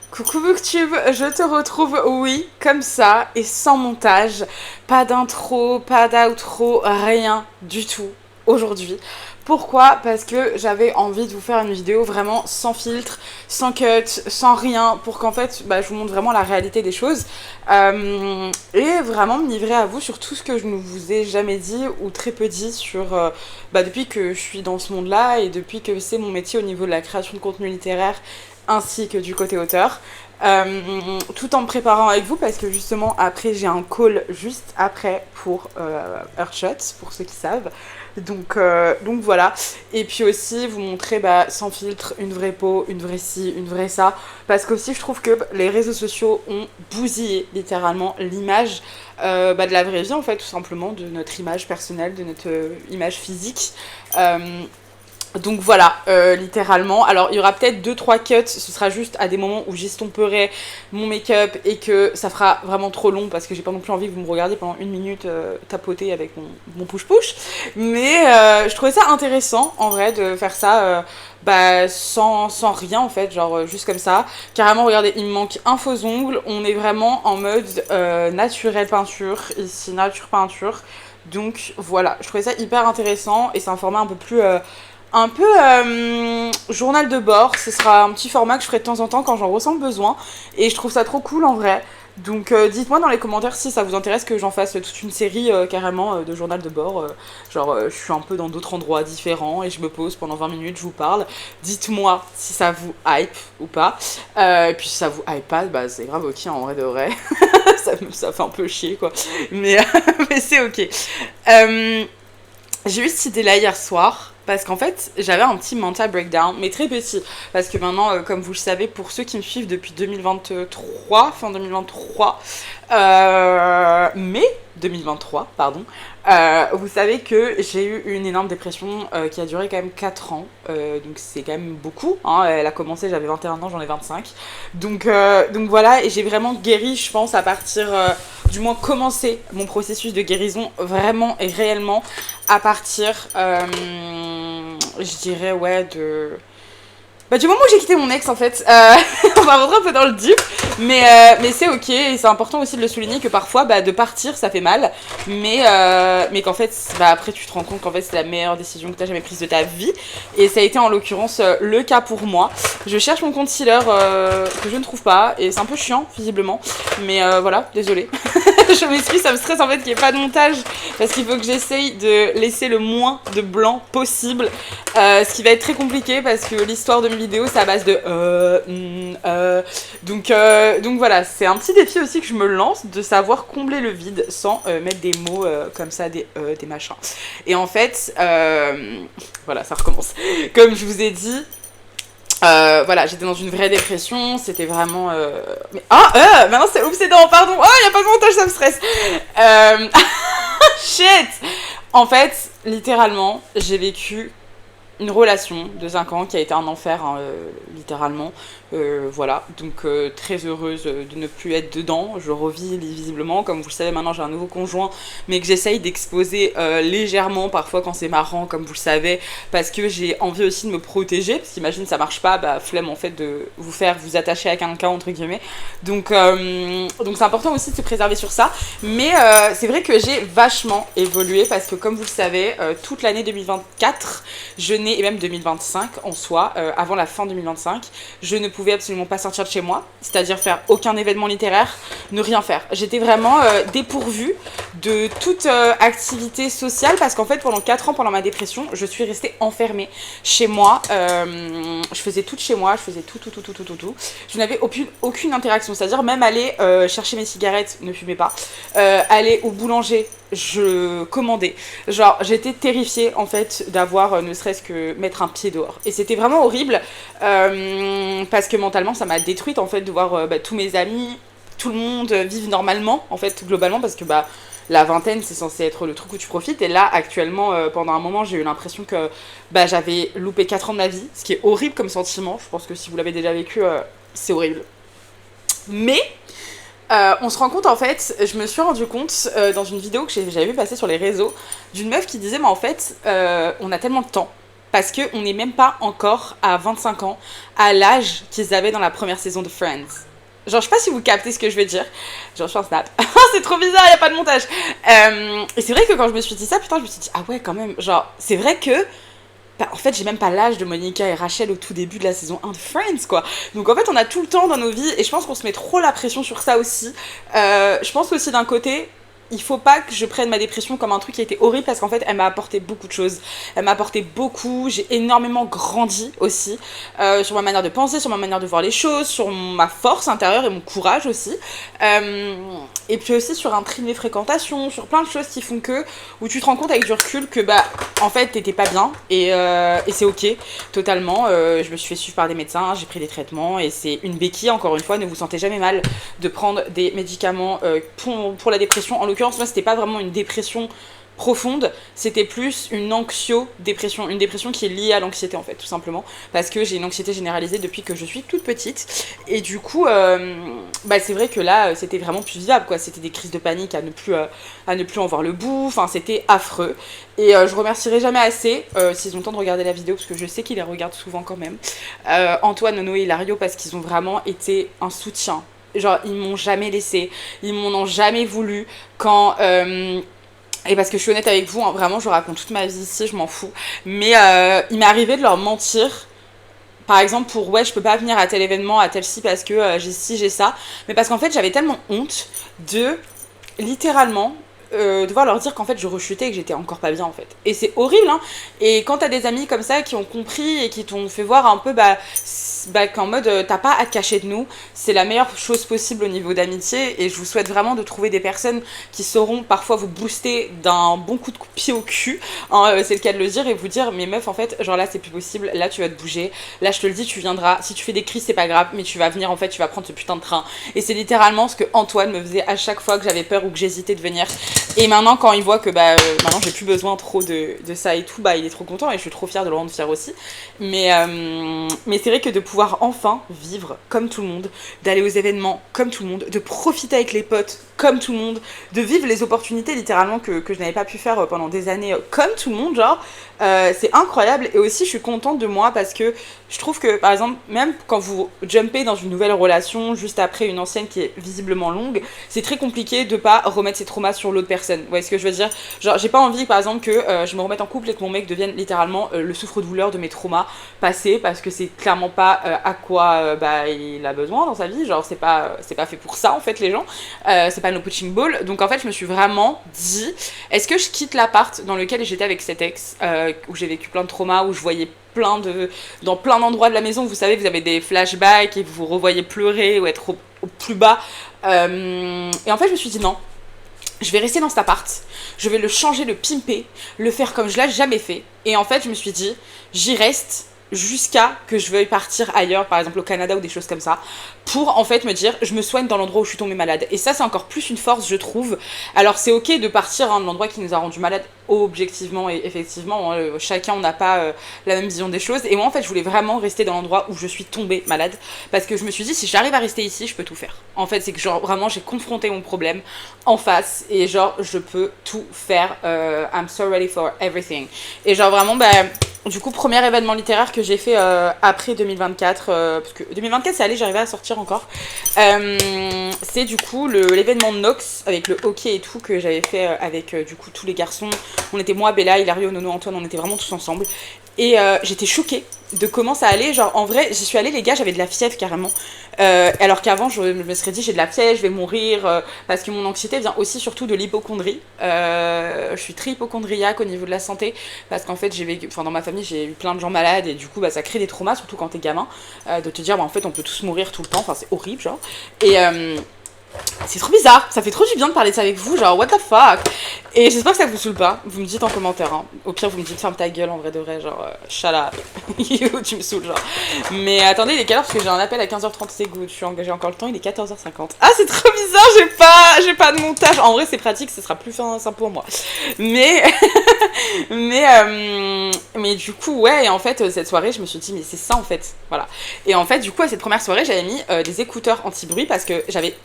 Coucou Booktube, je te retrouve, oui, comme ça, et sans montage, pas d'intro, pas d'outro, rien du tout aujourd'hui. Pourquoi? Parce que j'avais envie de vous faire une vidéo vraiment sans filtre, sans cut, sans rien, pour qu'en fait, je vous montre vraiment la réalité des choses, et vraiment me livrer à vous sur tout ce que je ne vous ai jamais dit ou très peu dit sur, depuis que je suis dans ce monde-là et depuis que c'est mon métier au niveau de la création de contenu littéraire ainsi que du côté auteur. Tout en me préparant avec vous parce que justement après j'ai un call juste après pour Earthshot pour ceux qui savent, donc voilà, et puis aussi vous montrer sans filtre une vraie peau, une vraie ci, une vraie ça, parce qu'aussi je trouve que les réseaux sociaux ont bousillé littéralement l'image de la vraie vie en fait, tout simplement de notre image personnelle, de notre image physique. Donc voilà, littéralement. Alors il y aura peut-être 2-3 cuts, ce sera juste à des moments où j'estomperai mon make-up et que ça fera vraiment trop long parce que j'ai pas non plus envie que vous me regardiez pendant une minute tapoter avec mon push-push. Mais je trouvais ça intéressant en vrai de faire ça sans rien en fait, genre juste comme ça. Carrément, regardez, il me manque un faux ongle, on est vraiment en mode naturel peinture, ici nature peinture. Donc voilà, je trouvais ça hyper intéressant et c'est un format un peu journal de bord. Ce sera un petit format que je ferai de temps en temps quand j'en ressens le besoin. Et je trouve ça trop cool en vrai. Donc dites-moi dans les commentaires si ça vous intéresse que j'en fasse toute une série carrément de journal de bord. Je suis un peu dans d'autres endroits différents et je me pose pendant 20 minutes, je vous parle. Dites-moi si ça vous hype ou pas. Et puis si ça vous hype pas, c'est grave ok en vrai de vrai. ça fait un peu chier quoi. Mais, mais c'est ok. J'ai eu cette idée là hier soir parce qu'en fait j'avais un petit mental breakdown mais très petit parce que maintenant comme vous le savez pour ceux qui me suivent depuis 2023 fin 2023 mai 2023 pardon, vous savez que j'ai eu une énorme dépression qui a duré quand même 4 ans, donc c'est quand même beaucoup hein. Elle a commencé, j'avais 21 ans, j'en ai 25, donc voilà, et j'ai vraiment guéri je pense à partir du moins commencer mon processus de guérison vraiment et réellement à partir je dirais ouais du moment où j'ai quitté mon ex en fait, on va rentrer un peu dans le deep, mais c'est ok, et c'est important aussi de le souligner que parfois de partir ça fait mal, mais qu'en fait après tu te rends compte qu'en fait c'est la meilleure décision que tu as jamais prise de ta vie, et ça a été en l'occurrence le cas pour moi. Je cherche mon concealer que je ne trouve pas, et c'est un peu chiant visiblement, mais voilà, désolée. Je m'excuse, ça me stresse en fait qu'il n'y ait pas de montage, parce qu'il faut que j'essaye de laisser le moins de blanc possible, ce qui va être très compliqué parce que l'histoire de mes vidéos c'est à base de donc voilà, c'est un petit défi aussi que je me lance, de savoir combler le vide sans mettre des mots comme ça, des machins. Et en fait, voilà, ça recommence. Comme je vous ai dit, voilà, j'étais dans une vraie dépression, c'était vraiment... Mais... maintenant c'est obsédant, pardon. Oh, y a pas de montage, ça me stresse. Shit. En fait, littéralement, j'ai vécu une relation de 5 ans qui a été un enfer, hein, littéralement. Voilà, donc très heureuse de ne plus être dedans. Je revis visiblement, comme vous le savez maintenant j'ai un nouveau conjoint, mais que j'essaye d'exposer légèrement parfois quand c'est marrant, comme vous le savez, parce que j'ai envie aussi de me protéger, parce qu'imagine ça marche pas, flemme en fait de vous attacher à quelqu'un entre guillemets. Donc c'est important aussi de se préserver sur ça, mais c'est vrai que j'ai vachement évolué parce que comme vous le savez, toute l'année 2024, et même 2025 en soi, avant la fin 2025, je ne pouvais absolument pas sortir de chez moi, c'est-à-dire faire aucun événement littéraire, ne rien faire. J'étais vraiment dépourvue de toute activité sociale parce qu'en fait pendant 4 ans, pendant ma dépression, je suis restée enfermée chez moi. Je faisais tout de chez moi, je faisais tout. Je n'avais aucune interaction, c'est-à-dire même aller chercher mes cigarettes, ne fumez pas, aller au boulanger, je commandais. Genre j'étais terrifiée en fait d'avoir ne serait-ce que mettre un pied dehors, et c'était vraiment horrible parce que mentalement ça m'a détruite en fait de voir tous mes amis, tout le monde vivre normalement en fait globalement, parce que la vingtaine c'est censé être le truc où tu profites, et là actuellement pendant un moment j'ai eu l'impression que j'avais loupé 4 ans de ma vie, ce qui est horrible comme sentiment. Je pense que si vous l'avez déjà vécu c'est horrible, mais on se rend compte en fait, je me suis rendu compte dans une vidéo que j'avais vu passer sur les réseaux, d'une meuf qui disait mais en fait on a tellement de temps parce qu'on n'est même pas encore à 25 ans, à l'âge qu'ils avaient dans la première saison de Friends. Genre, je sais pas si vous captez ce que je veux dire. Genre, je suis en snap. C'est trop bizarre, y a pas de montage. Et c'est vrai que quand je me suis dit ça, putain, je me suis dit, ah ouais, quand même. Genre, c'est vrai que bah, en fait, j'ai même pas l'âge de Monica et Rachel au tout début de la saison 1 de Friends, quoi. Donc en fait, on a tout le temps dans nos vies, et je pense qu'on se met trop la pression sur ça aussi. Je pense aussi d'un côté, il faut pas que je prenne ma dépression comme un truc qui a été horrible, parce qu'en fait, elle m'a apporté beaucoup de choses. Elle m'a apporté beaucoup, j'ai énormément grandi aussi, sur ma manière de penser, sur ma manière de voir les choses, sur ma force intérieure et mon courage aussi. Et puis aussi sur un tri de mes fréquentations, sur plein de choses qui font que, où tu te rends compte avec du recul que bah en fait t'étais pas bien et c'est ok totalement. Je me suis fait suivre par des médecins, j'ai pris des traitements et c'est une béquille, encore une fois. Ne vous sentez jamais mal de prendre des médicaments pour la dépression. En l'occurrence, moi c'était pas vraiment une dépression profonde, c'était plus une anxio-dépression, une dépression qui est liée à l'anxiété en fait, tout simplement, parce que j'ai une anxiété généralisée depuis que je suis toute petite, et du coup, bah c'est vrai que là, c'était vraiment plus vivable, quoi, c'était des crises de panique à ne plus en voir le bout, enfin c'était affreux, et je remercierai jamais assez, s'ils ont le temps de regarder la vidéo, parce que je sais qu'ils la regardent souvent quand même, Antoine, Nono et Hilario, parce qu'ils ont vraiment été un soutien, genre ils m'ont jamais laissé, ils m'en ont jamais voulu, quand... et parce que je suis honnête avec vous, hein, vraiment, je raconte toute ma vie ici, je m'en fous. Mais il m'est arrivé de leur mentir. Par exemple, pour ouais, je peux pas venir à tel événement, à tel ci, parce que j'ai ci, j'ai ça. Mais parce qu'en fait, j'avais tellement honte de littéralement devoir leur dire qu'en fait je rechutais et que j'étais encore pas bien en fait. Et c'est horrible, hein. Et quand t'as des amis comme ça qui ont compris et qui t'ont fait voir un peu qu'en mode t'as pas à te cacher de nous, c'est la meilleure chose possible au niveau d'amitié. Et je vous souhaite vraiment de trouver des personnes qui sauront parfois vous booster d'un bon coup de pied au cul, hein, c'est le cas de le dire, et vous dire mais meuf en fait genre là c'est plus possible, là tu vas te bouger, là je te le dis tu viendras, si tu fais des crises c'est pas grave mais tu vas venir en fait, tu vas prendre ce putain de train. Et c'est littéralement ce que Antoine me faisait à chaque fois que j'avais peur ou que j'hésitais de venir. Et maintenant quand il voit que maintenant j'ai plus besoin trop de ça et tout, il est trop content et je suis trop fière de le rendre fier aussi. Mais c'est vrai que de pouvoir enfin vivre comme tout le monde, d'aller aux événements comme tout le monde, de profiter avec les potes comme tout le monde, de vivre les opportunités littéralement que je n'avais pas pu faire pendant des années comme tout le monde, genre c'est incroyable. Et aussi je suis contente de moi parce que je trouve que par exemple même quand vous jumpez dans une nouvelle relation juste après une ancienne qui est visiblement longue, c'est très compliqué de pas remettre ses traumas sur l'autre personne. Vous voyez ce que je veux dire? Genre j'ai pas envie par exemple que je me remette en couple et que mon mec devienne littéralement le souffre-douleur de mes traumas passés, parce que c'est clairement pas à quoi il a besoin dans sa vie. Genre c'est pas fait pour ça en fait les gens, c'est pas no punching ball. Donc en fait je me suis vraiment dit est-ce que je quitte l'appart dans lequel j'étais avec cet ex, où j'ai vécu plein de traumas, où je voyais dans plein d'endroits de la maison, vous savez, vous avez des flashbacks et vous vous revoyez pleurer ou être au plus bas. Et en fait, je me suis dit non, je vais rester dans cet appart, je vais le changer, le pimper, le faire comme je l'ai jamais fait. Et en fait, je me suis dit, j'y reste jusqu'à que je veuille partir ailleurs, par exemple au Canada ou des choses comme ça, pour en fait me dire je me soigne dans l'endroit où je suis tombée malade. Et ça c'est encore plus une force je trouve. Alors c'est ok de partir de l'endroit qui nous a rendu malade objectivement et effectivement, chacun on n'a pas la même vision des choses, et moi en fait je voulais vraiment rester dans l'endroit où je suis tombée malade, parce que je me suis dit si j'arrive à rester ici je peux tout faire. En fait c'est que genre vraiment j'ai confronté mon problème en face et genre je peux tout faire. I'm so ready for everything. Et genre vraiment du coup, premier événement littéraire que j'ai fait après 2024, parce que 2024 c'est allé, j'arrivais à sortir encore, c'est du coup l'événement de Nox avec le hockey et tout que j'avais fait avec du coup tous les garçons. On était moi, Bella, Hilario, Nono, Antoine, on était vraiment tous ensemble. Et j'étais choquée de comment ça allait. Genre en vrai, j'y suis allée les gars, j'avais de la fièvre carrément. Alors qu'avant je me serais dit j'ai de la fièvre, je vais mourir, parce que mon anxiété vient aussi surtout de l'hypocondrie. Je suis très hypocondriaque au niveau de la santé, parce qu'en fait dans ma famille j'ai eu plein de gens malades et du coup ça crée des traumas, surtout quand t'es gamin, de te dire en fait on peut tous mourir tout le temps, enfin c'est horrible genre. Et c'est trop bizarre, ça fait trop du bien de parler de ça avec vous, genre what the fuck. Et j'espère que ça vous saoule pas, vous me dites en commentaire, hein. Au pire vous me dites ferme ta gueule en vrai de vrai, genre shut up, tu me saoules genre. Mais attendez, il est quelle heure? Parce que j'ai un appel à 15h30, c'est good, je suis engagée encore le temps, il est 14h50. Ah c'est trop bizarre, j'ai pas de montage, en vrai c'est pratique, ce sera plus simple pour moi. Mais mais du coup ouais, et en fait cette soirée je me suis dit mais c'est ça en fait, voilà. Et en fait du coup à cette première soirée j'avais mis des écouteurs anti-bruit parce que j'avais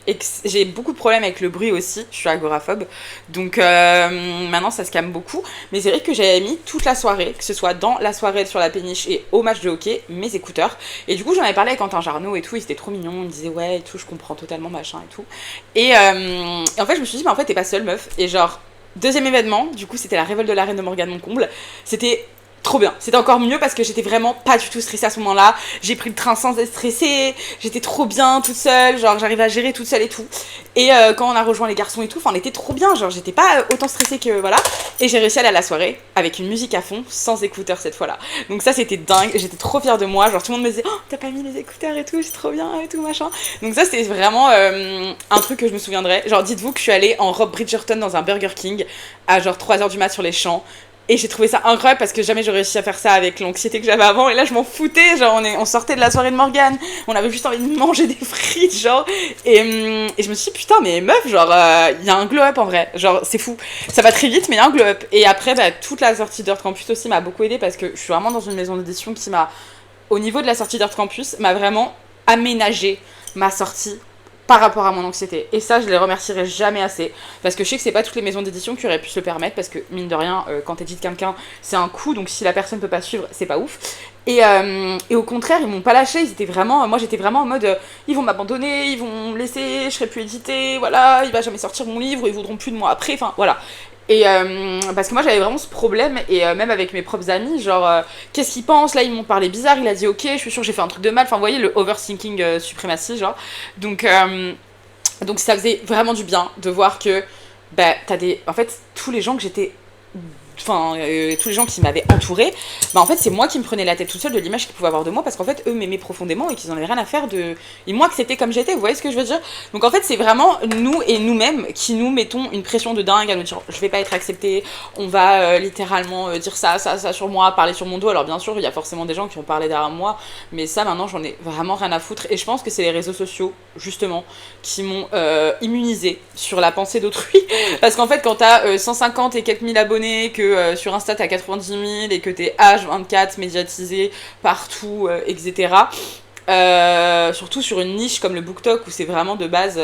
j'ai beaucoup de problèmes avec le bruit aussi, je suis agoraphobe, donc maintenant ça se calme beaucoup, mais c'est vrai que j'avais mis toute la soirée, que ce soit dans la soirée sur la péniche et au match de hockey, mes écouteurs, et du coup j'en avais parlé avec Quentin Jarnot et tout, il était trop mignon, il me disait ouais et tout, je comprends totalement machin et tout, et en fait je me suis dit mais en fait t'es pas seule meuf, et genre deuxième événement, du coup c'était la révolte de l'arène de Morgane Moncomble, c'était trop bien, c'était encore mieux parce que j'étais vraiment pas du tout stressée à ce moment-là, j'ai pris le train sans être stressée, j'étais trop bien toute seule, genre j'arrivais à gérer toute seule et tout, et quand on a rejoint les garçons et tout, enfin on était trop bien, genre j'étais pas autant stressée que voilà, et j'ai réussi à aller à la soirée avec une musique à fond, sans écouteurs cette fois-là, donc ça c'était dingue, j'étais trop fière de moi, genre tout le monde me disait oh t'as pas mis les écouteurs et tout, c'est trop bien et tout machin, donc ça c'était vraiment un truc que je me souviendrai, genre dites-vous que je suis allée en robe Bridgerton dans un Burger King à genre 3h du mat sur les champs. Et j'ai trouvé ça incroyable parce que jamais j'aurais réussi à faire ça avec l'anxiété que j'avais avant. Et là, je m'en foutais. Genre, on sortait de la soirée de Morgane. On avait juste envie de manger des frites, genre. Et je me suis dit, putain, mais meuf, genre, y a un glow-up en vrai. Genre, c'est fou. Ça va très vite, mais y a un glow-up. Et après, bah, toute la sortie d'Earth Campus aussi m'a beaucoup aidée parce que je suis vraiment dans une maison d'édition qui m'a, au niveau de la sortie d'Earth Campus, m'a vraiment aménagé ma sortie par rapport à mon anxiété. Et ça, je les remercierai jamais assez. Parce que je sais que c'est pas toutes les maisons d'édition qui auraient pu se le permettre. Parce que, mine de rien, quand t'édites quelqu'un, c'est un coût. Donc si la personne peut pas suivre, c'est pas ouf. Et au contraire, ils m'ont pas lâché. Ils étaient vraiment, moi, j'étais vraiment en mode ils vont m'abandonner, ils vont me laisser, je serai plus éditée, voilà, il va jamais sortir mon livre, ils voudront plus de moi après. Enfin, voilà. Et parce que moi j'avais vraiment ce problème, et même avec mes propres amis, genre qu'est-ce qu'ils pensent, là ils m'ont parlé bizarre, il a dit ok, je suis sûre que j'ai fait un truc de mal, enfin vous voyez le overthinking suprématie, genre. Donc ça faisait vraiment du bien de voir que bah t'as des. En fait, tous les gens que j'étais. Enfin, tous les gens qui m'avaient entourée, bah en fait c'est moi qui me prenais la tête toute seule de l'image qu'ils pouvaient avoir de moi, parce qu'en fait eux m'aimaient profondément et qu'ils en avaient rien à faire de. Ils m'ont accepté comme j'étais, vous voyez ce que je veux dire? Donc en fait c'est vraiment nous et nous-mêmes qui nous mettons une pression de dingue à nous dire je vais pas être acceptée, on va littéralement dire ça sur moi, parler sur mon dos. Alors bien sûr il y a forcément des gens qui ont parlé derrière moi, mais ça maintenant j'en ai vraiment rien à foutre, et je pense que c'est les réseaux sociaux justement qui m'ont immunisée sur la pensée d'autrui, parce qu'en fait quand t'as 150 et quelques mille abonnés, que sur Insta t'as 90 000 et que t'es H24 médiatisé partout, etc. Surtout sur une niche comme le BookTok où c'est vraiment de base,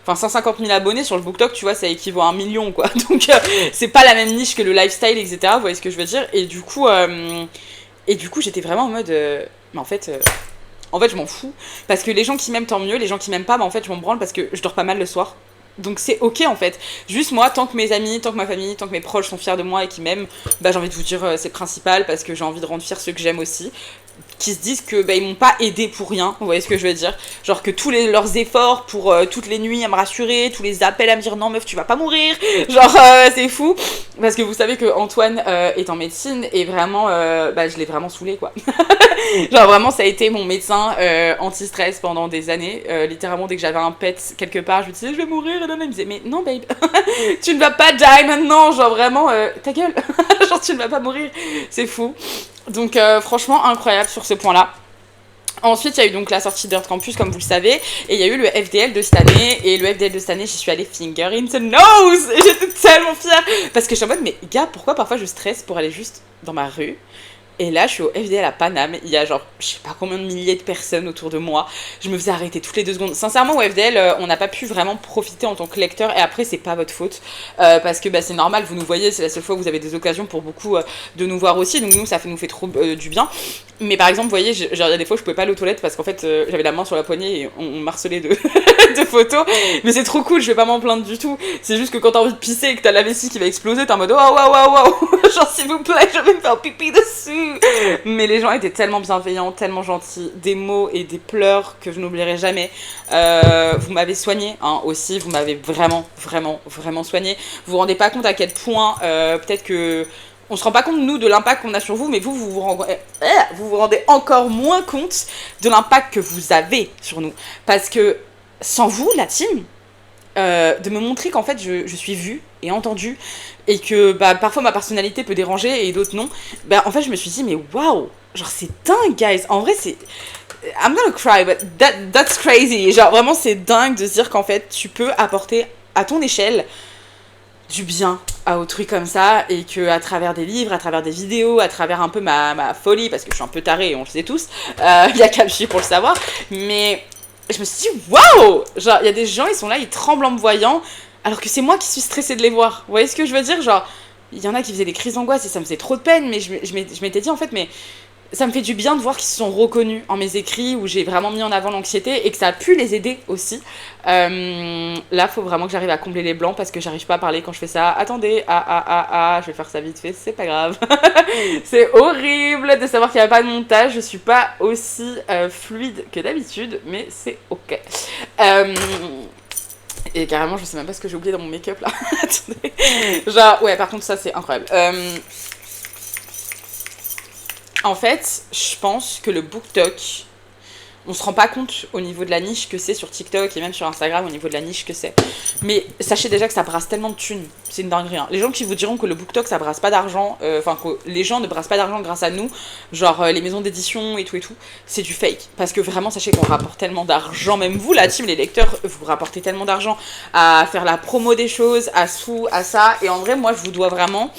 150 000 abonnés sur le BookTok, tu vois, ça équivaut à 1 million quoi. Donc c'est pas la même niche que le lifestyle, etc. Vous voyez ce que je veux dire? Et du coup j'étais vraiment en mode, mais en fait je m'en fous, parce que les gens qui m'aiment tant mieux, les gens qui m'aiment pas, bah en fait je m'en branle parce que je dors pas mal le soir. Donc c'est ok en fait. Juste moi, tant que mes amis, tant que ma famille, tant que mes proches sont fiers de moi et qui m'aiment, bah j'ai envie de vous dire c'est le principal, parce que j'ai envie de rendre fiers ceux que j'aime aussi, qui se disent que bah ils m'ont pas aidé pour rien, vous voyez ce que je veux dire, genre que tous leurs efforts pour toutes les nuits à me rassurer, tous les appels à me dire non meuf tu vas pas mourir, genre c'est fou, parce que vous savez que Antoine est en médecine et vraiment bah je l'ai vraiment saoulé quoi. Genre vraiment ça a été mon médecin anti-stress pendant des années, littéralement dès que j'avais un pet quelque part je me disais je vais mourir, et là il me disait mais non babe tu ne vas pas die maintenant, genre vraiment ta gueule genre tu ne vas pas mourir, c'est fou. Donc franchement incroyable sur ce point là. Ensuite, il y a eu donc la sortie d'Earth Campus, comme vous le savez, et il y a eu le FDL de cette année, et le FDL de cette année, j'y suis allée finger in the nose, et j'étais tellement fière, parce que je suis en mode, mais gars, pourquoi parfois je stresse pour aller juste dans ma rue? Et là, je suis au FDL à Paname, il y a genre, je sais pas combien de milliers de personnes autour de moi, je me faisais arrêter toutes les 2 secondes. Sincèrement, au FDL, on n'a pas pu vraiment profiter en tant que lecteur, et après, c'est pas votre faute, parce que bah, c'est normal, vous nous voyez, c'est la seule fois où vous avez des occasions pour beaucoup de nous voir aussi, donc nous, ça nous fait trop du bien. Mais par exemple, vous voyez, genre, il y a des fois où je pouvais pas aller aux toilettes parce qu'en fait, j'avais la main sur la poignée et on m'harcelait de, de photos. Mais c'est trop cool, je vais pas m'en plaindre du tout. C'est juste que quand t'as envie de pisser et que t'as la vessie qui va exploser, t'es en mode waouh, waouh, waouh, waouh, genre s'il vous plaît, je vais me faire pipi dessus. Mais les gens étaient tellement bienveillants, tellement gentils, des mots et des pleurs que je n'oublierai jamais. Vous m'avez soigné hein, aussi, vous m'avez vraiment, vraiment, vraiment soigné. Vous vous rendez pas compte à quel point, peut-être que. On se rend pas compte, nous, de l'impact qu'on a sur vous, mais vous vous rendez encore moins compte de l'impact que vous avez sur nous. Parce que sans vous, la team, de me montrer qu'en fait, je suis vue et entendue, et que bah, parfois ma personnalité peut déranger et d'autres non, bah, en fait, je me suis dit, mais waouh, genre c'est dingue, guys. En vrai, c'est... I'm gonna cry, but that's crazy. Genre vraiment, c'est dingue de se dire qu'en fait, tu peux apporter à ton échelle du bien à autrui comme ça, et que à travers des livres, à travers des vidéos, à travers un peu ma folie, parce que je suis un peu tarée, on le sait tous, y a qu'à me suivre pour le savoir, mais Et je me suis dit, waouh! Genre, il y a des gens, ils sont là, ils tremblent en me voyant, alors que c'est moi qui suis stressée de les voir. Vous voyez ce que je veux dire? Genre, il y en a qui faisaient des crises d'angoisse et ça me faisait trop de peine, mais je m'étais dit, en fait, mais ça me fait du bien de voir qu'ils se sont reconnus en mes écrits, où j'ai vraiment mis en avant l'anxiété et que ça a pu les aider aussi. Là, faut vraiment que j'arrive à combler les blancs parce que j'arrive pas à parler quand je fais ça. Attendez, je vais faire ça vite fait, c'est pas grave. C'est horrible de savoir qu'il n'y a pas de montage, je suis pas aussi fluide que d'habitude, mais c'est ok. Et carrément, je sais même pas ce que j'ai oublié dans mon make-up là. Attendez. Genre, ouais, par contre, ça c'est incroyable. En fait, je pense que le BookTok, on se rend pas compte au niveau de la niche que c'est sur TikTok et même sur Instagram au niveau de la niche que c'est. Mais sachez déjà que ça brasse tellement de thunes, c'est une dinguerie. Hein. Les gens qui vous diront que le BookTok ça brasse pas d'argent, que les gens ne brassent pas d'argent grâce à nous, genre les maisons d'édition et tout, c'est du fake. Parce que vraiment, sachez qu'on rapporte tellement d'argent, même vous, la team, les lecteurs, vous rapportez tellement d'argent à faire la promo des choses, à ça. Et en vrai, moi, je vous dois vraiment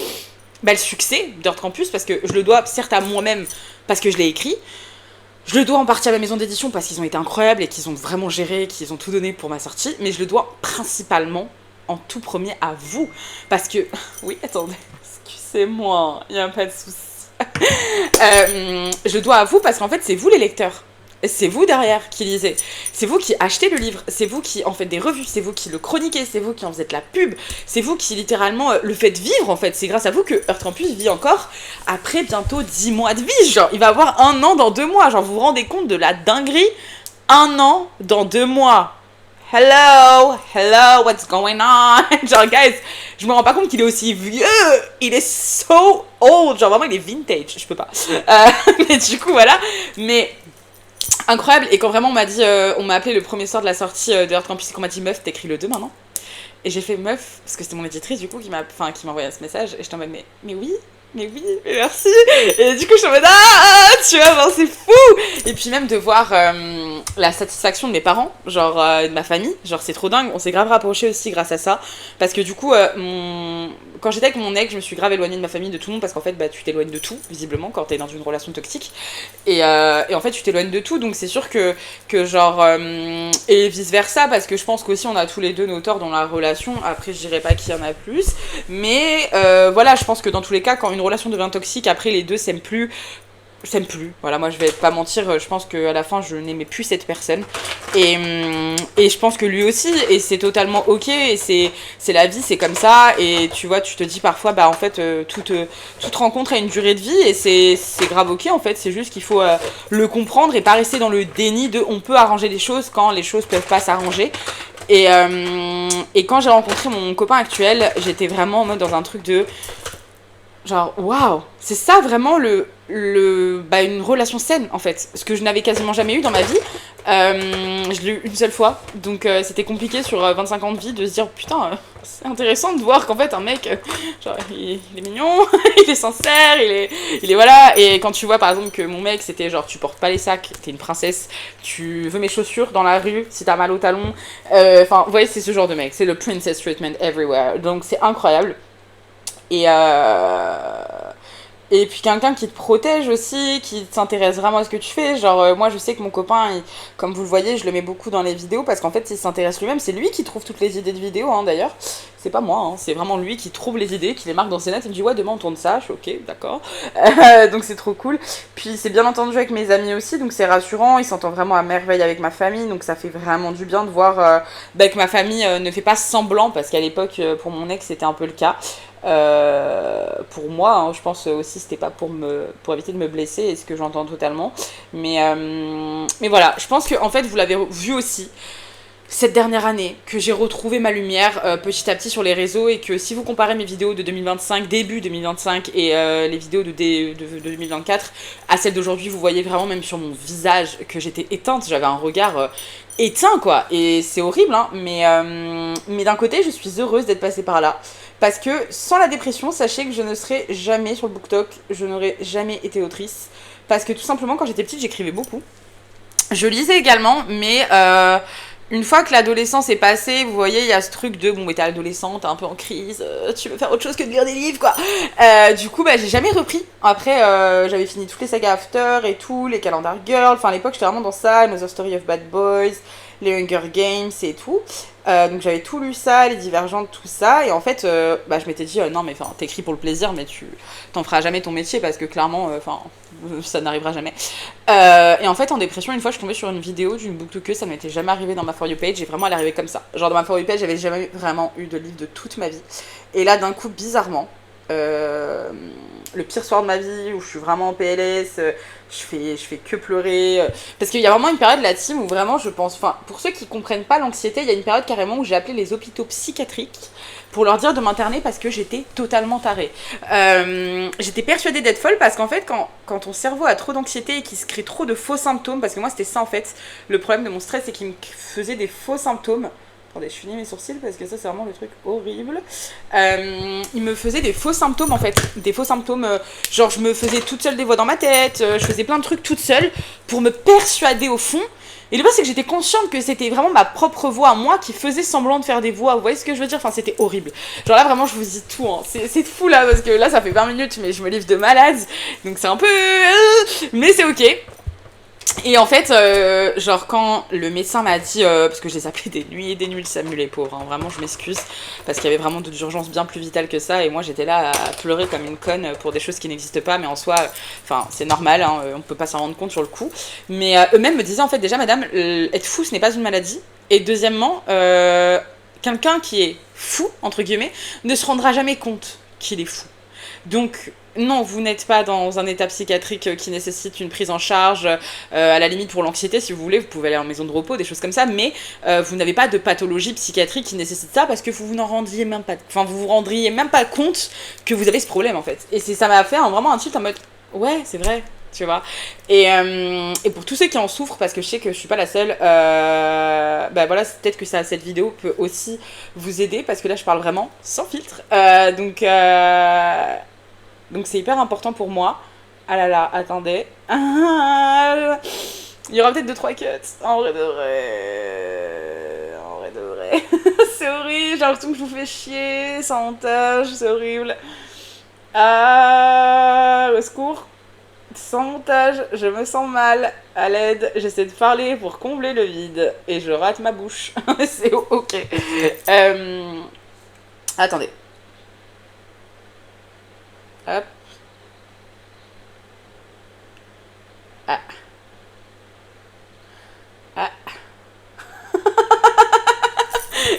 le succès d'Earth Campus parce que je le dois certes à moi-même parce que je l'ai écrit. Je le dois en partie à la maison d'édition parce qu'ils ont été incroyables et qu'ils ont vraiment géré, qu'ils ont tout donné pour ma sortie, mais je le dois principalement en tout premier à vous. Parce que... Oui, attendez, excusez-moi, il n'y a pas de souci. Je le dois à vous parce qu'en fait, c'est vous les lecteurs. C'est vous derrière qui lisez. C'est vous qui achetez le livre. C'est vous qui en faites des revues. C'est vous qui le chroniquez. C'est vous qui en faites la pub. C'est vous qui littéralement le faites vivre en fait. C'est grâce à vous que Earth Campus vit encore après bientôt 10 mois de vie. Genre, il va avoir 1 an dans 2 mois. Genre, vous vous rendez compte de la dinguerie? 1 an dans 2 mois. Hello, what's going on? Genre, guys, je me rends pas compte qu'il est aussi vieux. Il est so old. Genre, vraiment, il est vintage. Je peux pas. Mais du coup, voilà. Mais... incroyable. Et quand vraiment on m'a appelé le premier soir de la sortie de Earth Campus et qu'on m'a dit meuf, t'écris le 2 maintenant. Et j'ai fait meuf, parce que c'était mon éditrice du coup qui m'a envoyé ce message. Et je t'en mode mais oui, mais merci. Et du coup je t'en mode tu vois, genre c'est fou. Et puis même de voir la satisfaction de mes parents, genre de ma famille, genre c'est trop dingue. On s'est grave rapprochés aussi grâce à ça. Parce que du coup, quand j'étais avec mon ex, je me suis grave éloignée de ma famille, de tout le monde, parce qu'en fait tu t'éloignes de tout, visiblement, quand t'es dans une relation toxique. Et en fait tu t'éloignes de tout, donc c'est sûr que genre... et vice versa, parce que je pense qu'aussi on a tous les deux nos torts dans la relation. Après je dirais pas qu'il y en a plus, mais voilà, je pense que dans tous les cas, quand une relation devient toxique, après les deux s'aiment plus. Voilà, moi je vais pas mentir, je pense qu'à la fin je n'aimais plus cette personne. Et je pense que lui aussi, et c'est totalement ok, et c'est la vie, c'est comme ça. Et tu vois, tu te dis parfois, en fait, toute rencontre a une durée de vie, et c'est grave ok en fait, c'est juste qu'il faut le comprendre et pas rester dans le déni de on peut arranger les choses quand les choses peuvent pas s'arranger. Et quand j'ai rencontré mon copain actuel, j'étais vraiment en mode dans un truc de... genre, waouh, c'est ça vraiment une relation saine en fait. Ce que je n'avais quasiment jamais eu dans ma vie. Je l'ai eu une seule fois. Donc c'était compliqué sur 25 ans de vie de se dire putain, c'est intéressant de voir qu'en fait un mec, genre, il est mignon, il est sincère, il est voilà. Et quand tu vois par exemple que mon mec c'était genre tu portes pas les sacs, t'es une princesse, tu veux mes chaussures dans la rue si t'as mal au talon. Enfin, vous voyez, c'est ce genre de mec. C'est le princess treatment everywhere. Donc c'est incroyable. Et puis quelqu'un qui te protège aussi, qui s'intéresse vraiment à ce que tu fais. Genre moi je sais que mon copain, comme vous le voyez, je le mets beaucoup dans les vidéos parce qu'en fait il s'intéresse lui-même. C'est lui qui trouve toutes les idées de vidéos d'ailleurs. C'est pas moi, c'est vraiment lui qui trouve les idées, qui les marque dans ses notes. Il me dit ouais demain on tourne ça, je suis ok, d'accord. Donc c'est trop cool. Puis c'est bien entendu avec mes amis aussi, donc c'est rassurant. Il s'entend vraiment à merveille avec ma famille, donc ça fait vraiment du bien de voir que ma famille ne fait pas semblant, parce qu'à l'époque pour mon ex c'était un peu le cas. Pour moi, je pense aussi c'était pas pour éviter de me blesser, et ce que j'entends totalement. Mais voilà, je pense que en fait vous l'avez vu aussi cette dernière année, que j'ai retrouvé ma lumière petit à petit sur les réseaux, et que si vous comparez mes vidéos de 2025, début 2025, et les vidéos de 2024 à celles d'aujourd'hui, vous voyez vraiment même sur mon visage que j'étais éteinte, j'avais un regard éteint quoi, et c'est horrible mais d'un côté je suis heureuse d'être passée par là, parce que sans la dépression, sachez que je ne serais jamais sur le BookTok, je n'aurais jamais été autrice, parce que tout simplement quand j'étais petite j'écrivais beaucoup, je lisais également, mais une fois que l'adolescence est passée, vous voyez, il y a ce truc de bon, mais t'es adolescente, t'es un peu en crise, tu veux faire autre chose que de lire des livres, quoi. Du coup, bah, j'ai jamais repris. Après, j'avais fini toutes les sagas After et tout, les Calendar Girls. Enfin, à l'époque, j'étais vraiment dans ça, Another Story of Bad Boys, les Hunger Games et tout. Donc, j'avais tout lu ça, les Divergentes, tout ça. Et en fait, bah, je m'étais dit, non, mais enfin, t'écris pour le plaisir, mais tu t'en feras jamais ton métier parce que clairement, enfin, ça n'arrivera jamais. Et en fait, en dépression, une fois, je suis tombée sur une vidéo d'une booktube, ça ne m'était jamais arrivé dans ma For You page, et vraiment, elle est arrivée comme ça. Genre, dans ma For You page, j'avais jamais vraiment eu de livre de toute ma vie. Et là, d'un coup, bizarrement, le pire soir de ma vie, où je suis vraiment en PLS, je fais que pleurer. Parce qu'il y a vraiment une période, la team, où vraiment, je pense, enfin, pour ceux qui comprennent pas l'anxiété, il y a une période carrément où j'ai appelé les hôpitaux psychiatriques pour leur dire de m'interner parce que j'étais totalement tarée. J'étais persuadée d'être folle parce qu'en fait, quand ton cerveau a trop d'anxiété et qu'il se crée trop de faux symptômes, parce que moi c'était ça en fait, le problème de mon stress, c'est qu'il me faisait des faux symptômes. Attendez, je finis mes sourcils parce que ça c'est vraiment le truc horrible. Il me faisait des faux symptômes en fait, des faux symptômes, genre je me faisais toute seule des voix dans ma tête, je faisais plein de trucs toute seule pour me persuader au fond. Et le pire, c'est que j'étais consciente que c'était vraiment ma propre voix à moi qui faisait semblant de faire des voix. Vous voyez ce que je veux dire? Enfin, c'était horrible. Genre là, vraiment, je vous dis tout. Hein. C'est fou là, parce que là, ça fait 20 minutes, mais je me livre de malade. Donc c'est un peu... Mais c'est ok. Et en fait, genre quand le médecin m'a dit, parce que je les appelais des nuits et des nuits, Samu les pauvres, hein, vraiment je m'excuse, parce qu'il y avait vraiment d'autres urgences bien plus vitales que ça, et moi j'étais là à pleurer comme une conne pour des choses qui n'existent pas, mais en soi, enfin c'est normal, hein, on peut pas s'en rendre compte sur le coup. Mais eux-mêmes me disaient en fait déjà, madame, être fou ce n'est pas une maladie, et deuxièmement, quelqu'un qui est fou, entre guillemets, ne se rendra jamais compte qu'il est fou. Donc, non, vous n'êtes pas dans un état psychiatrique qui nécessite une prise en charge. À la limite, pour l'anxiété, si vous voulez, vous pouvez aller en maison de repos, des choses comme ça, mais vous n'avez pas de pathologie psychiatrique qui nécessite ça parce que vous n'en rendriez même pas, enfin, vous vous rendriez même pas compte que vous avez ce problème en fait. Et ça m'a fait vraiment un tilt en mode, ouais, c'est vrai. Tu vois, et pour tous ceux qui en souffrent, parce que je sais que je suis pas la seule, bah voilà, peut-être que cette vidéo peut aussi vous aider, parce que là je parle vraiment sans filtre, donc c'est hyper important pour moi. Ah là là, attendez. Il y aura peut-être 2-3 cuts. En vrai de vrai. En vrai de vrai. C'est horrible, j'ai l'impression que je vous fais chier, sans montage, c'est horrible. Ah, au secours. Sans montage, je me sens mal. À l'aide, j'essaie de parler pour combler le vide. Et je rate ma bouche. C'est ok. Attendez. Hop. Ah. Ah.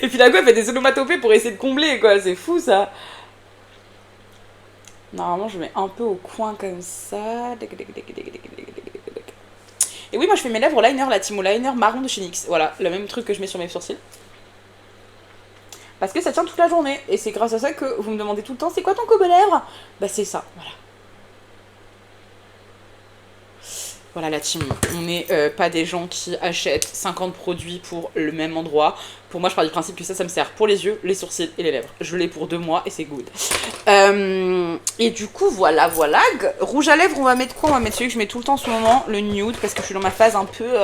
Et puis la go, elle fait des onomatopées pour essayer de combler, quoi. C'est fou, ça. Normalement, je mets un peu au coin comme ça. Et oui, moi, je fais mes lèvres au liner, la team au liner marron de chez NYX. Voilà, le même truc que je mets sur mes sourcils. Parce que ça tient toute la journée. Et c'est grâce à ça que vous me demandez tout le temps, c'est quoi ton combo lèvres? Bah, c'est ça, voilà. Voilà la team, on n'est pas des gens qui achètent 50 produits pour le même endroit. Pour moi, je pars du principe que ça me sert pour les yeux, les sourcils et les lèvres. Je l'ai pour 2 mois et c'est good. Et du coup, voilà. Rouge à lèvres, on va mettre quoi? On va mettre celui que je mets tout le temps en ce moment, le nude, parce que je suis dans ma phase un peu...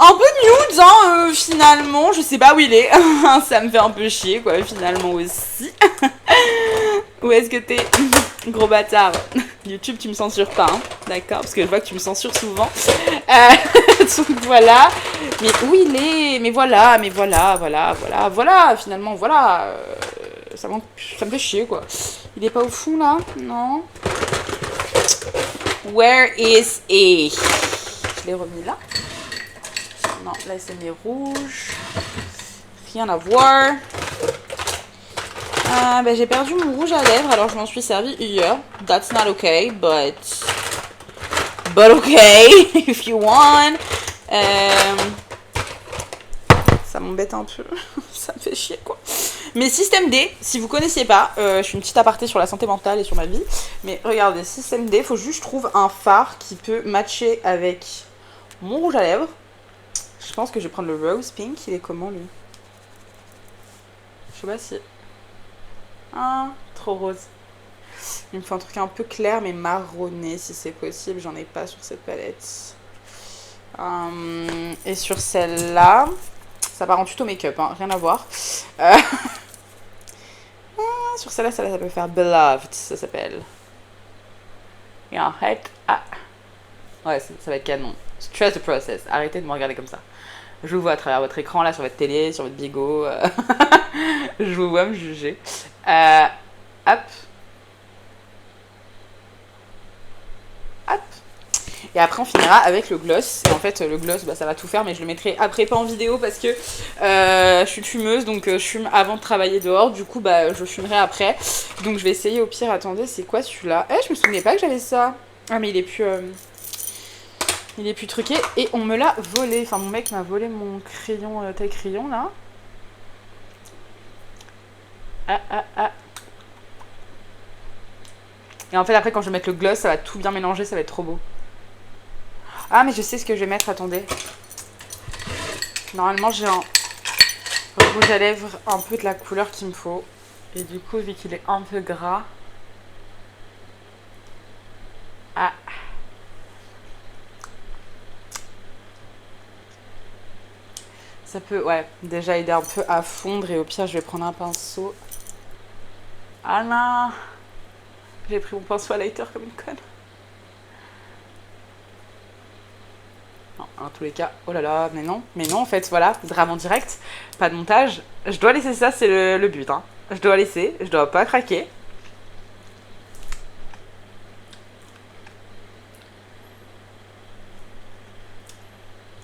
Un peu nude, hein, finalement. Je sais pas où il est. Ça me fait un peu chier, quoi, finalement aussi. Où est-ce que t'es? Gros bâtard. YouTube, tu me censures pas, hein. D'accord? Parce que je vois que tu me censures souvent. Donc voilà. Mais où il est? Mais voilà. Finalement, voilà. Ça me fait chier, quoi. Il est pas au fond, là? Non. Where is he? Je l'ai remis là. Non, là, c'est mes rouges. Rien à voir. Ben, j'ai perdu mon rouge à lèvres, alors je m'en suis servi hier. That's not okay, but okay, if you want. Ça m'embête un peu, ça me fait chier, quoi. Mais Système D, si vous connaissiez pas, je suis une petite aparté sur la santé mentale et sur ma vie, mais regardez, Système D, faut juste que je trouve un fard qui peut matcher avec mon rouge à lèvres. Je pense que je vais prendre le Rose Pink, il est comment lui? Je sais pas si... Ah, trop rose. Il me faut un truc un peu clair mais marronné si c'est possible. J'en ai pas sur cette palette. Et sur celle-là, ça part en tuto make-up, hein, rien à voir. Euh, sur celle-là, ça peut faire Beloved, ça s'appelle. Et en fait, ah, ouais, ça va être canon. Trust the process. Arrêtez de me regarder comme ça. Je vous vois à travers votre écran, là, sur votre télé, sur votre bigot. Je vous vois me juger. Hop. Hop. Et après, on finira avec le gloss. Et en fait, le gloss, bah, ça va tout faire, mais je le mettrai après, pas en vidéo, parce que je suis fumeuse, donc je fume avant de travailler dehors. Du coup, bah, je fumerai après. Donc, je vais essayer au pire. Attendez, c'est quoi celui-là? Je me souvenais pas que j'avais ça. Ah, mais il est plus... il est plus truqué. Et on me l'a volé. Enfin, mon mec m'a volé mon crayon, taille crayon, là. Ah. Et en fait, après, quand je vais mettre le gloss, ça va tout bien mélanger, ça va être trop beau. Ah, mais je sais ce que je vais mettre, attendez. Normalement, j'ai un rouge à lèvres un peu de la couleur qu'il me faut. Et du coup, vu qu'il est un peu gras... Ah. Ça peut, ouais, déjà aider un peu à fondre. Et au pire, je vais prendre un pinceau. Ah non! J'ai pris mon pinceau à lighter comme une conne. Non, en tous les cas, oh là là, mais non, en fait, voilà, drame en direct, pas de montage. Je dois laisser ça, c'est le but, hein. Je dois laisser, je dois pas craquer.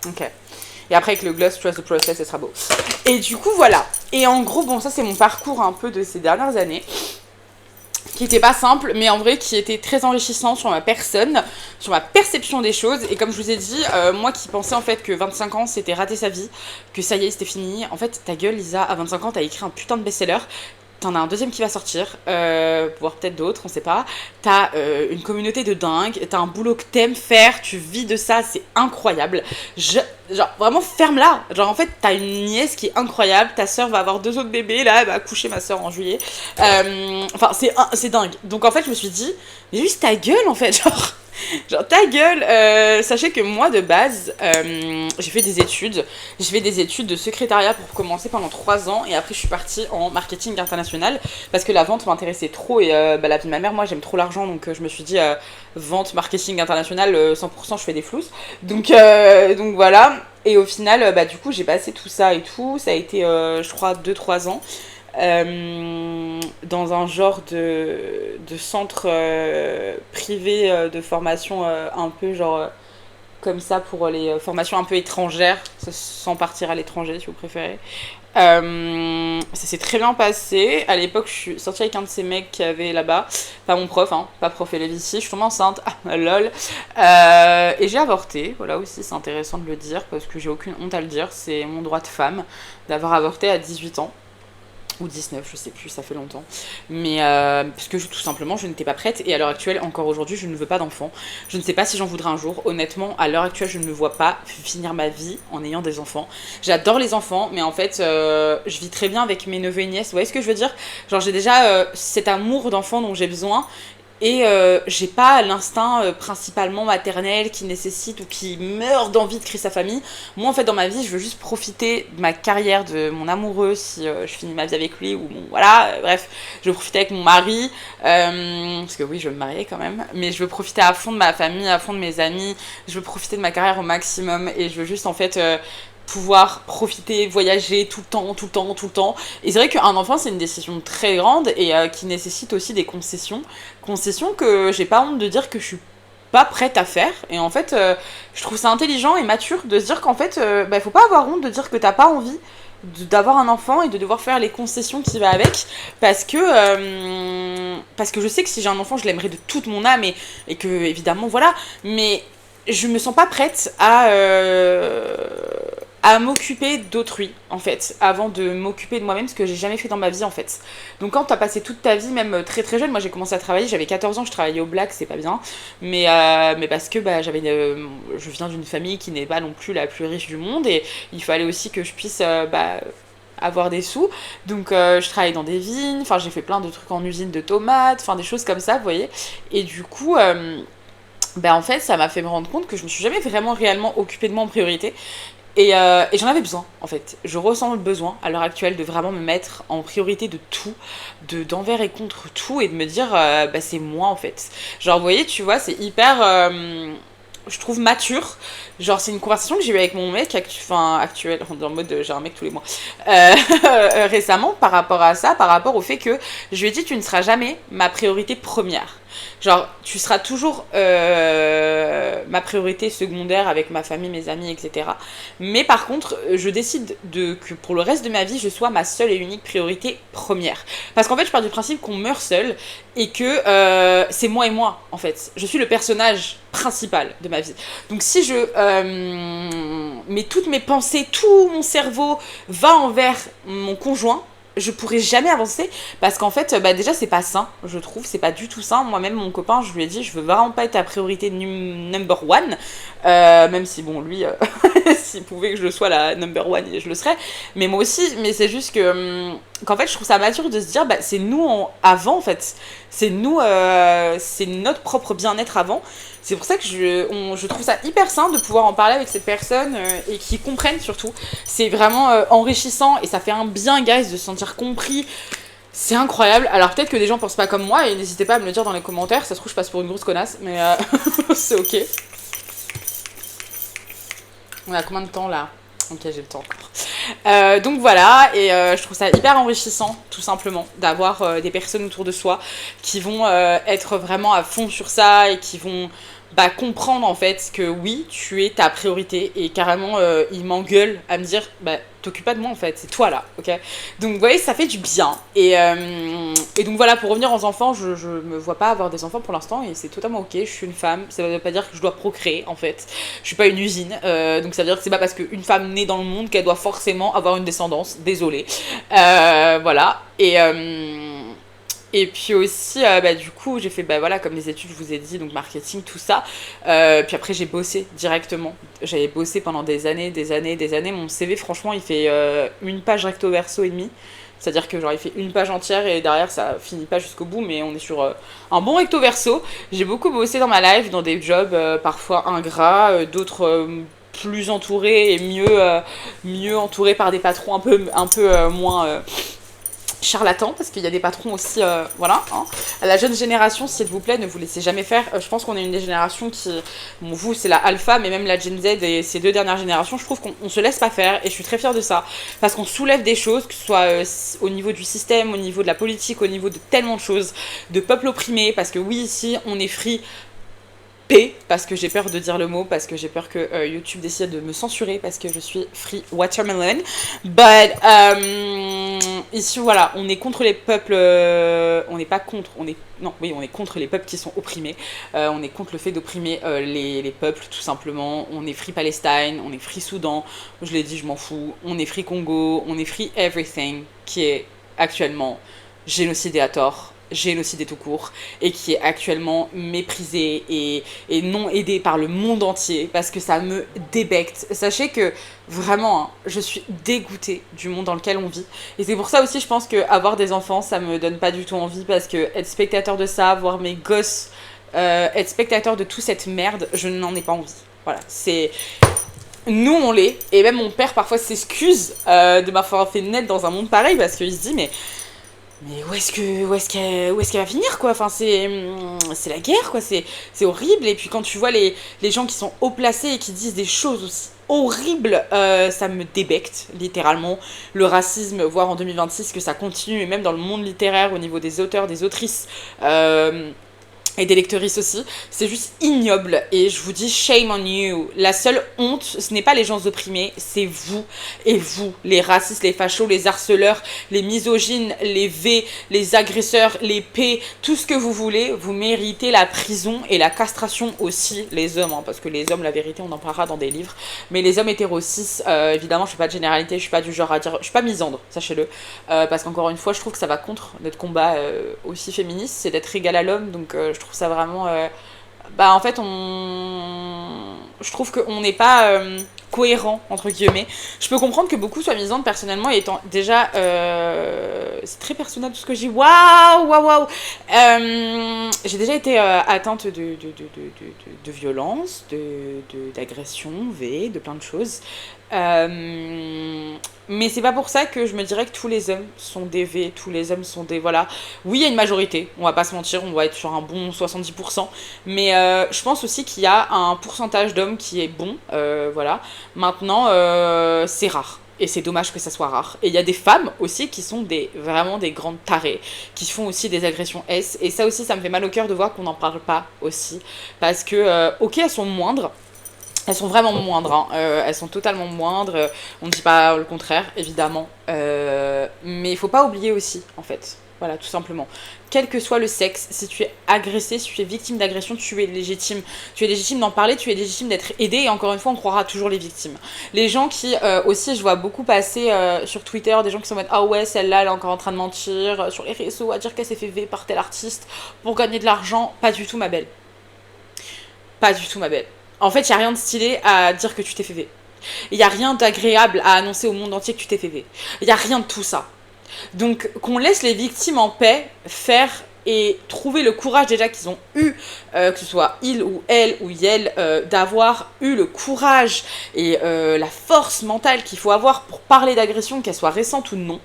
Ok. Et après, avec le gloss, trust the process, ce sera beau. Et du coup, voilà. Et en gros, bon, ça, c'est mon parcours un peu de ces dernières années. Qui était pas simple, mais en vrai qui était très enrichissant sur ma personne, sur ma perception des choses. Et comme je vous ai dit, moi qui pensais en fait que 25 ans c'était rater sa vie, que ça y est c'était fini, en fait ta gueule Lisa, à 25 ans t'as écrit un putain de best-seller. T'en as un deuxième qui va sortir, voire peut-être d'autres, on sait pas. T'as une communauté de dingue, t'as un boulot que t'aimes faire, tu vis de ça, c'est incroyable. Genre, vraiment, ferme-la. Genre, en fait, t'as une nièce qui est incroyable, ta soeur va avoir 2 autres bébés, là, elle va accoucher ma soeur en juillet. Enfin, c'est dingue. Donc, en fait, je me suis dit, mais juste ta gueule, en fait, genre ta gueule. Sachez que moi, de base, j'ai fait des études. J'ai fait des études de secrétariat pour commencer pendant 3 ans. Et après, je suis partie en marketing international. Parce que la vente m'intéressait trop. Et la vie de ma mère, moi, j'aime trop l'argent. Donc, je me suis dit, vente, marketing international, 100%, je fais des flous. Donc voilà. Et au final, du coup, j'ai passé tout ça et tout. Ça a été, je crois, 2-3 ans. Dans un genre de centre privé de formation un peu genre comme ça pour les formations un peu étrangères, sans partir à l'étranger si vous préférez. Ça s'est très bien passé. À l'époque, je suis sortie avec un de ces mecs qui avait là-bas, pas mon prof, hein, pas prof élève ici. Je suis tombée enceinte, lol. Et j'ai avorté. Voilà aussi, c'est intéressant de le dire parce que j'ai aucune honte à le dire. C'est mon droit de femme d'avoir avorté à 18 ans. Ou 19, je sais plus, ça fait longtemps. Mais parce que tout simplement, je n'étais pas prête. Et à l'heure actuelle, encore aujourd'hui, je ne veux pas d'enfants. Je ne sais pas si j'en voudrais un jour. Honnêtement, à l'heure actuelle, je ne me vois pas finir ma vie en ayant des enfants. J'adore les enfants, mais en fait, je vis très bien avec mes neveux et nièces. Vous voyez ce que je veux dire? Genre, j'ai déjà cet amour d'enfant dont j'ai besoin. Et j'ai pas l'instinct principalement maternel qui nécessite ou qui meurt d'envie de créer sa famille. Moi, en fait, dans ma vie, je veux juste profiter de ma carrière, de mon amoureux, si je finis ma vie avec lui, ou bon, voilà, bref, je veux profiter avec mon mari, parce que oui, je veux me marier quand même, mais je veux profiter à fond de ma famille, à fond de mes amis, je veux profiter de ma carrière au maximum, et je veux juste, en fait, pouvoir profiter, voyager tout le temps. Et c'est vrai qu'un enfant, c'est une décision très grande et qui nécessite aussi des concessions. Concessions que j'ai pas honte de dire que je suis pas prête à faire. Et en fait, je trouve ça intelligent et mature de se dire qu'en fait, faut pas avoir honte de dire que t'as pas envie d'avoir un enfant et de devoir faire les concessions qui va avec parce que je sais que si j'ai un enfant je l'aimerais de toute mon âme et que évidemment voilà mais je me sens pas prête à m'occuper d'autrui en fait avant de m'occuper de moi-même, ce que j'ai jamais fait dans ma vie en fait. Donc quand t'as passé toute ta vie même très très jeune, moi j'ai commencé à travailler, j'avais 14 ans, je travaillais au black, c'est pas bien, mais parce que je viens d'une famille qui n'est pas non plus la plus riche du monde et il fallait aussi que je puisse avoir des sous, donc je travaillais dans des vignes, enfin j'ai fait plein de trucs en usine de tomates, enfin des choses comme ça vous voyez, et du coup ben en fait, ça m'a fait me rendre compte que je me suis jamais vraiment réellement occupée de moi en priorité. Et j'en avais besoin, en fait. Je ressens le besoin, à l'heure actuelle, de vraiment me mettre en priorité de tout, d'envers et contre tout, et de me dire, bah, c'est moi, en fait. Genre, vous voyez, tu vois, c'est hyper, je trouve, mature. Genre, c'est une conversation que j'ai eue avec mon mec actuel, on est en mode, j'ai un mec tous les mois, récemment, par rapport à ça, par rapport au fait que je lui ai dit, tu ne seras jamais ma priorité première. Genre, tu seras toujours ma priorité secondaire avec ma famille, mes amis, etc. Mais par contre, je décide que pour le reste de ma vie, je sois ma seule et unique priorité première. Parce qu'en fait, je pars du principe qu'on meurt seul et que c'est moi et moi, en fait. Je suis le personnage principal de ma vie. Donc si je mets toutes mes pensées, tout mon cerveau va envers mon conjoint, je pourrais jamais avancer parce qu'en fait bah déjà c'est pas sain, je trouve, c'est pas du tout sain. Moi-même mon copain, je lui ai dit je veux vraiment pas être ta priorité number one, même si bon lui s'il pouvait que je le sois la number one je le serais, mais moi aussi. Mais c'est juste que qu'en fait je trouve ça mature de se dire bah c'est nous avant, en fait c'est nous, c'est notre propre bien-être avant. C'est pour ça que je trouve ça hyper sain de pouvoir en parler avec cette personne et qui comprennent surtout. C'est vraiment enrichissant et ça fait un bien, guys, de se sentir compris. C'est incroyable. Alors peut-être que des gens pensent pas comme moi et n'hésitez pas à me le dire dans les commentaires. Ça se trouve, je passe pour une grosse connasse, mais c'est ok. On a combien de temps là? Ok, j'ai le temps encore. Donc voilà, et je trouve ça hyper enrichissant, tout simplement, d'avoir des personnes autour de soi qui vont être vraiment à fond sur ça et qui vont bah, comprendre en fait que oui, tu es ta priorité et carrément ils m'engueulent à me dire bah t'occupes pas de moi en fait, c'est toi là, ok. Donc vous voyez, ça fait du bien. Et donc voilà, pour revenir aux enfants, je me vois pas avoir des enfants pour l'instant et c'est totalement ok, je suis une femme, ça veut pas dire que je dois procréer en fait, je suis pas une usine, donc ça veut dire que c'est pas parce qu'une femme naît dans le monde qu'elle doit forcément avoir une descendance, désolée. Voilà, et puis aussi, bah, du coup, j'ai fait, bah, voilà, comme les études, je vous ai dit, donc marketing, tout ça. Puis après, j'ai bossé directement. J'avais bossé pendant des années, des années, des années. Mon CV, franchement, il fait une page recto verso et demi. C'est-à-dire que genre il fait une page entière et derrière ça finit pas jusqu'au bout, mais on est sur un bon recto verso. J'ai beaucoup bossé dans ma life, dans des jobs parfois ingrats, d'autres plus entourés et mieux entourés par des patrons un peu moins charlatans, parce qu'il y a des patrons aussi, voilà. Hein. La jeune génération, s'il vous plaît, ne vous laissez jamais faire. Je pense qu'on est une des générations qui, bon, vous c'est la alpha, mais même la Gen Z et ces deux dernières générations, je trouve qu'on se laisse pas faire, et je suis très fière de ça, parce qu'on soulève des choses, que ce soit au niveau du système, au niveau de la politique, au niveau de tellement de choses, de peuples opprimés, parce que oui, ici, on est free. Parce que j'ai peur de dire le mot, parce que j'ai peur que YouTube décide de me censurer parce que je suis free watermelon. But ici voilà, on est contre les peuples, on n'est pas contre, on est contre les peuples qui sont opprimés. On est contre le fait d'opprimer les peuples tout simplement. On est free Palestine, on est free Soudan. Je l'ai dit, je m'en fous. On est free Congo, on est free everything qui est actuellement génocidé à tort, génocidé tout court, et qui est actuellement méprisé et non aidé par le monde entier, parce que ça me débecte. Sachez que vraiment, hein, je suis dégoûtée du monde dans lequel on vit. Et c'est pour ça aussi, je pense que avoir des enfants, ça me donne pas du tout envie, parce que être spectateur de ça, voir mes gosses être spectateur de toute cette merde, je n'en ai pas envie. Voilà, c'est... Nous, on l'est. Et même mon père, parfois, s'excuse de m'avoir fait naître dans un monde pareil, parce qu'il se dit, mais où est-ce qu'elle va finir, quoi. Enfin, c'est la guerre, quoi. C'est horrible. Et puis quand tu vois les gens qui sont haut placés et qui disent des choses aussi horribles, ça me débecte, littéralement. Le racisme, voire en 2026 que ça continue, et même dans le monde littéraire, au niveau des auteurs, des autrices, et des lectrices aussi, c'est juste ignoble, et je vous dis shame on you. La seule honte, ce n'est pas les gens opprimés, c'est vous, et vous, les racistes, les fachos, les harceleurs, les misogynes, les V, les agresseurs, les P, tout ce que vous voulez, vous méritez la prison et la castration aussi, les hommes, hein, parce que les hommes, la vérité, on en parlera dans des livres, mais les hommes hétéros cis, évidemment, je fais pas de généralité, je suis pas du genre à dire, je suis pas misandre, sachez-le, parce qu'encore une fois, je trouve que ça va contre notre combat aussi féministe, c'est d'être égal à l'homme, donc je trouve ça vraiment bah en fait je trouve qu'on n'est pas cohérent entre guillemets. Je peux comprendre que beaucoup soient misantes personnellement, étant déjà c'est très personnel tout ce que j'ai. Waouh. J'ai déjà été atteinte de violence, d'agression, de plein de choses. Mais c'est pas pour ça que je me dirais que tous les hommes sont des V, tous les hommes sont des... Voilà. Oui, il y a une majorité, on va pas se mentir, on va être sur un bon 70%. Mais je pense aussi qu'il y a un pourcentage d'hommes qui est bon, voilà. Maintenant, c'est rare. Et c'est dommage que ça soit rare. Et il y a des femmes aussi qui sont vraiment des grandes tarées, qui font aussi des agressions S. Et ça aussi, ça me fait mal au cœur de voir qu'on n'en parle pas aussi. Parce que, ok, elles sont moindres. Elles sont vraiment moindres, hein. Elles sont totalement moindres. On ne dit pas le contraire, évidemment. Mais il faut pas oublier aussi, en fait. Voilà, tout simplement. Quel que soit le sexe, si tu es agressé, si tu es victime d'agression, tu es légitime. Tu es légitime d'en parler, tu es légitime d'être aidé. Et encore une fois, on croira toujours les victimes. Les gens qui, aussi, je vois beaucoup passer sur Twitter, des gens qui sont en mode « Ah ouais, celle-là, elle est encore en train de mentir sur les réseaux, à dire qu'elle s'est fait V par tel artiste pour gagner de l'argent. » Pas du tout, ma belle. Pas du tout, ma belle. En fait, il n'y a rien de stylé à dire que tu t'es fait V. Il n'y a rien d'agréable à annoncer au monde entier que tu t'es fait V. Il n'y a rien de tout ça. Donc, qu'on laisse les victimes en paix faire et trouver le courage déjà qu'ils ont eu, que ce soit il ou elle ou yel, d'avoir eu le courage et la force mentale qu'il faut avoir pour parler d'agression, qu'elle soit récente ou non.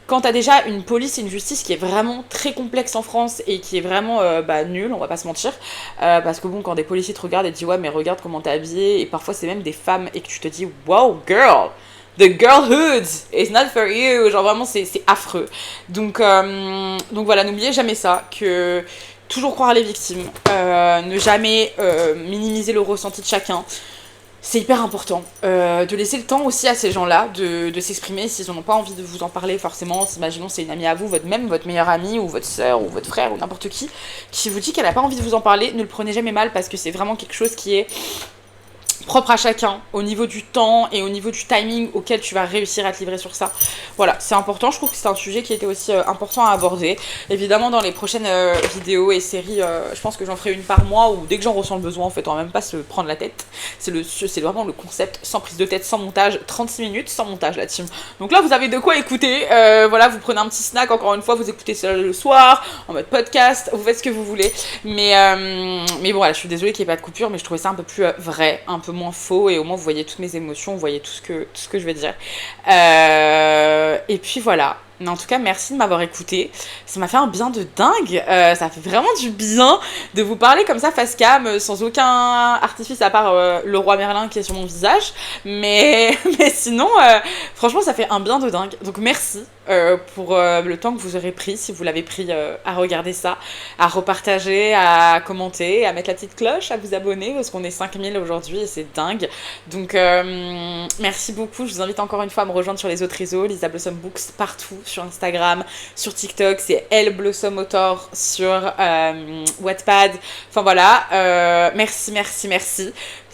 Quand t'as déjà une police et une justice qui est vraiment très complexe en France et qui est vraiment nulle, on va pas se mentir, parce que bon, quand des policiers te regardent et te disent ouais mais regarde comment t'es habillée, et parfois c'est même des femmes et que tu te dis wow girl, the girlhood is not for you, genre vraiment c'est affreux. Donc voilà, n'oubliez jamais ça, que toujours croire les victimes, ne jamais minimiser le ressenti de chacun. C'est hyper important de laisser le temps aussi à ces gens-là de s'exprimer s'ils n'ont pas envie de vous en parler forcément. Imaginons c'est une amie à vous, votre meilleure amie ou votre soeur ou votre frère ou n'importe qui vous dit qu'elle n'a pas envie de vous en parler, ne le prenez jamais mal parce que c'est vraiment quelque chose qui est propre à chacun, au niveau du temps et au niveau du timing auquel tu vas réussir à te livrer sur ça. Voilà, c'est important, je trouve que c'est un sujet qui était aussi important à aborder. Évidemment, dans les prochaines vidéos et séries, je pense que j'en ferai une par mois ou dès que j'en ressens le besoin, en fait, on va même pas se prendre la tête. C'est vraiment le concept, sans prise de tête, sans montage, 36 minutes sans montage, la team. Donc là, vous avez de quoi écouter, voilà, vous prenez un petit snack, encore une fois, vous écoutez ça le soir, en mode podcast, vous faites ce que vous voulez. Mais bon, voilà, je suis désolée qu'il n'y ait pas de coupure, mais je trouvais ça un peu plus vrai, un peu moins faux, et au moins vous voyez toutes mes émotions, vous voyez tout ce que je veux dire. Et puis voilà. Mais en tout cas, merci de m'avoir écouté. Ça m'a fait un bien de dingue. Ça fait vraiment du bien de vous parler comme ça face cam, sans aucun artifice à part le roi Merlin qui est sur mon visage. Mais sinon, franchement, ça fait un bien de dingue. Donc merci pour le temps que vous aurez pris, si vous l'avez pris à regarder ça, à repartager, à commenter, à mettre la petite cloche, à vous abonner, parce qu'on est 5000 aujourd'hui et c'est dingue. Donc merci beaucoup. Je vous invite encore une fois à me rejoindre sur les autres réseaux, Lisa Blossom Books partout, sur Instagram, sur TikTok, c'est Elle Blossom Author, sur Wattpad. Enfin voilà, merci.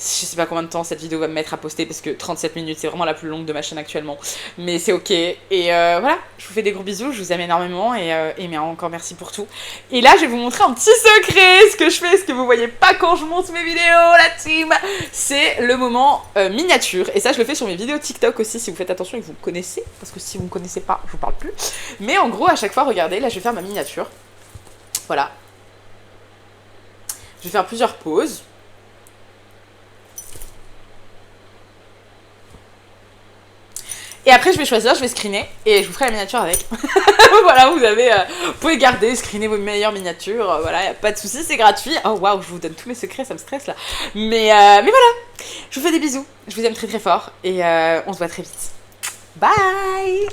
Je sais pas combien de temps cette vidéo va me mettre à poster parce que 37 minutes, c'est vraiment la plus longue de ma chaîne actuellement. Mais c'est ok. Et voilà, je vous fais des gros bisous, je vous aime énormément et mais encore merci pour tout. Et là, je vais vous montrer un petit secret, ce que je fais, ce que vous voyez pas quand je monte mes vidéos, la team. C'est le moment miniature. Et ça, je le fais sur mes vidéos TikTok aussi, si vous faites attention et que vous me connaissez. Parce que si vous me connaissez pas, je vous parle plus. Mais en gros, à chaque fois, regardez, là, je vais faire ma miniature. Voilà. Je vais faire plusieurs pauses. Et après, je vais choisir, je vais screener et je vous ferai la miniature avec. Voilà, vous pouvez garder, screener vos meilleures miniatures. Voilà, y a pas de souci, c'est gratuit. Oh waouh, je vous donne tous mes secrets, ça me stresse là. Mais voilà, je vous fais des bisous. Je vous aime très très fort et on se voit très vite. Bye!